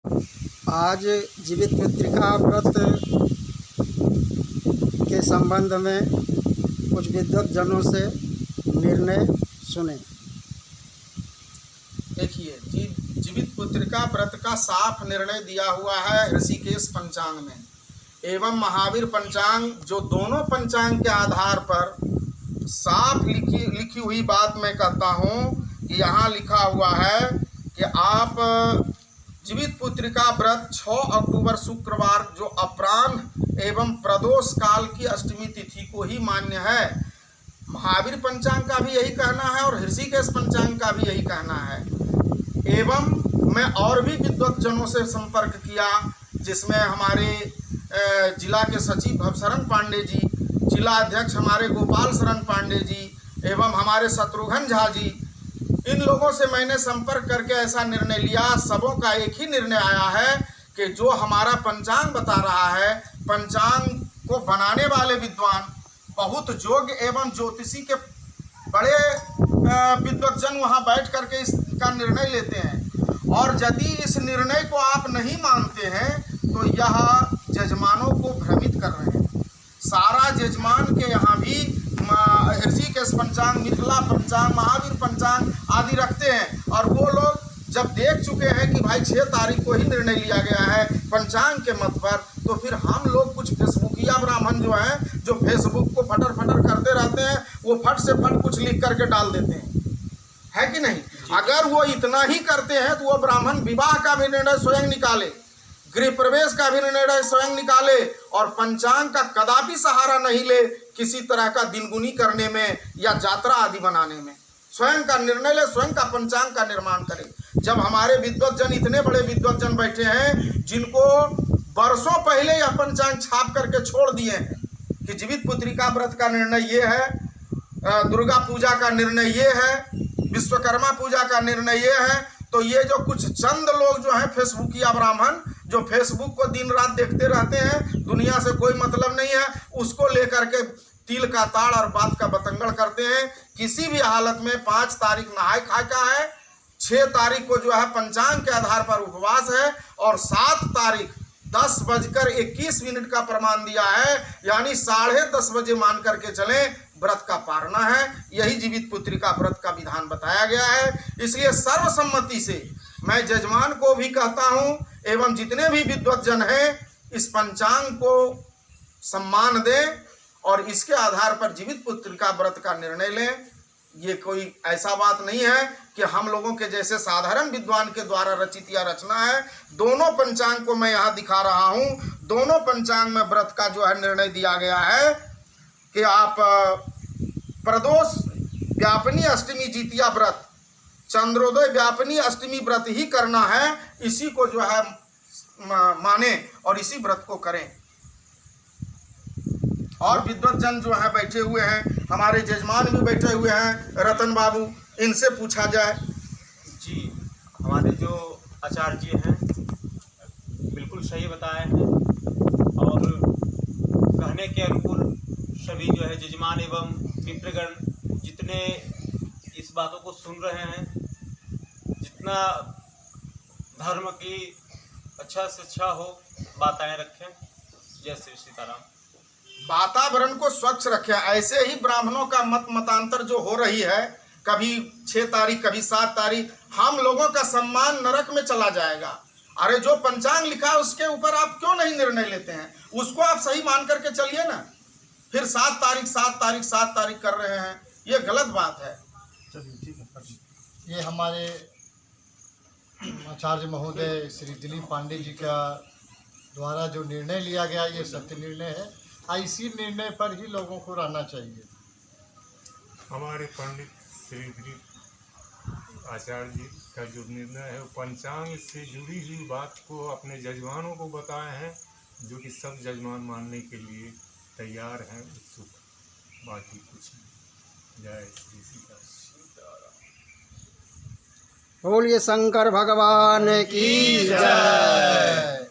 आज जीवित पुत्रिका व्रत के संबंध में कुछ विद्वज्जनों से निर्णय सुने। देखिए, जीवित पुत्रिका व्रत का साफ निर्णय दिया हुआ है ऋषिकेश पंचांग में एवं महावीर पंचांग, जो दोनों पंचांग के आधार पर साफ लिखी हुई बात मैं कहता हूँ कि यहाँ लिखा हुआ है कि आप जीवित पुत्रिका व्रत 6 अक्टूबर शुक्रवार जो अपराह्न एवं प्रदोष काल की अष्टमी तिथि को ही मान्य है। महावीर पंचांग का भी यही कहना है और ऋषिकेश पंचांग का भी यही कहना है। एवं मैं और भी विद्वज्जनों से संपर्क किया, जिसमें हमारे जिला के सचिव भवशरण पांडे जी, जिला अध्यक्ष हमारे गोपाल शरण पांडे जी एवं हमारे शत्रुघ्न झा जी, इन लोगों से मैंने संपर्क करके ऐसा निर्णय लिया। सबों का एक ही निर्णय आया है कि जो हमारा पंचांग बता रहा है, पंचांग को बनाने वाले विद्वान बहुत योग्य एवं ज्योतिषी के बड़े विद्वज्जन वहाँ बैठ करके इसका निर्णय लेते हैं। और यदि इस निर्णय को आप नहीं मानते हैं तो यह जजमानों को भ्रमित कर रहे हैं। सारा जजमान के यहाँ भी ऋषिकेश पंचांग, मिथिला पंचांग, महावीर पंचांग आदि रखते हैं और वो लोग जब देख चुके हैं कि भाई 6 तारीख को ही निर्णय लिया गया है पंचांग के मत पर, तो फिर हम लोग कुछ फेसबुकिया ब्राह्मण जो हैं, जो फेसबुक को फटर फटर करते रहते हैं, वो फट से फट कुछ लिख करके डाल देते हैं, है कि नहीं। अगर वो इतना ही करते हैं तो वो ब्राह्मण विवाह का भी निर्णय स्वयं निकाले, गृह प्रवेश का भी निर्णय स्वयं निकाले और पंचांग का कदापि सहारा नहीं ले किसी तरह का दिनगुनी करने में या यात्रा आदि बनाने में। स्वयं का निर्णय ले, स्वयं का पंचांग का निर्माण करे। जब हमारे विद्वज्जन, इतने बड़े विद्वज्जन बैठे हैं जिनको वर्षों पहले यह पंचांग छाप करके छोड़ दिए हैं कि जीवित पुत्रिका व्रत का निर्णय ये है, दुर्गा पूजा का निर्णय ये है, विश्वकर्मा पूजा का निर्णय ये है, तो ये जो कुछ चंद लोग जो हैं फेसबुकिया ब्राह्मण, जो फेसबुक को दिन रात देखते रहते हैं, दुनिया से कोई मतलब नहीं है, उसको लेकर के तिल का ताड़ और बात का बतंगड़ करते हैं। किसी भी हालत में 5 तारीख नहाय खाय का है, 6 तारीख को जो है पंचांग के आधार पर उपवास है और 7 तारीख 10:21 का प्रमाण दिया है, यानी 10:30 बजे मान करके चलें, व्रत का पारना है। यही जीवित पुत्रिका व्रत का विधान बताया गया है। इसलिए सर्वसम्मति से मैं जजमान को भी कहता हूं एवं जितने भी विद्वज्जन हैं, इस पंचांग को सम्मान दें और इसके आधार पर जीवित पुत्रिका व्रत का निर्णय लें। ये कोई ऐसा बात नहीं है कि हम लोगों के जैसे साधारण विद्वान के द्वारा रचित या रचना है। दोनों पंचांग को मैं यहाँ दिखा रहा हूँ। दोनों पंचांग में व्रत का जो है निर्णय दिया गया है कि आप प्रदोष व्यापनी अष्टमी जितिया व्रत, चंद्रोदय व्यापनी अष्टमी व्रत ही करना है, इसी को जो है माने और इसी व्रत को करें। और विद्वज्जन जो है बैठे हुए हैं, हमारे जजमान भी बैठे हुए हैं, रतन बाबू, इनसे पूछा जाए। जी, हमारे जो आचार्य जी हैं बिल्कुल सही बताए हैं और कहने के अनुकूल सभी जो है जजमान एवं मित्रगण जितने इस बातों को सुन रहे हैं, जितना धर्म की अच्छा से अच्छा हो बातें रखें। जय श्री सीताराम। वातावरण को स्वच्छ रखें। ऐसे ही ब्राह्मणों का मत मतांतर जो हो रही है, कभी 6 तारीख कभी 7 तारीख, हम लोगों का सम्मान नरक में चला जाएगा। अरे जो पंचांग लिखा है उसके ऊपर आप क्यों नहीं निर्णय लेते हैं? उसको आप सही मान करके चलिए ना। फिर 7 तारीख कर रहे हैं, ये गलत बात है। चलिए ठीक है। ये हमारे आचार्य महोदय श्री दिलीप पांडे जी का द्वारा जो निर्णय लिया गया, ये सत्य निर्णय है। इसी निर्णय पर ही लोगों को रहना चाहिए। हमारे पंडित श्री दिलीप आचार्य जी का जो निर्णय है, पंचांग से जुड़ी हुई बात को अपने जजमानों को बताए हैं, जो कि सब जजमान मानने के लिए तैयार हैं, उत्सुक, बाकी कुछ नहीं। जय श्री सीताराम। बोलिए शंकर भगवान की जय।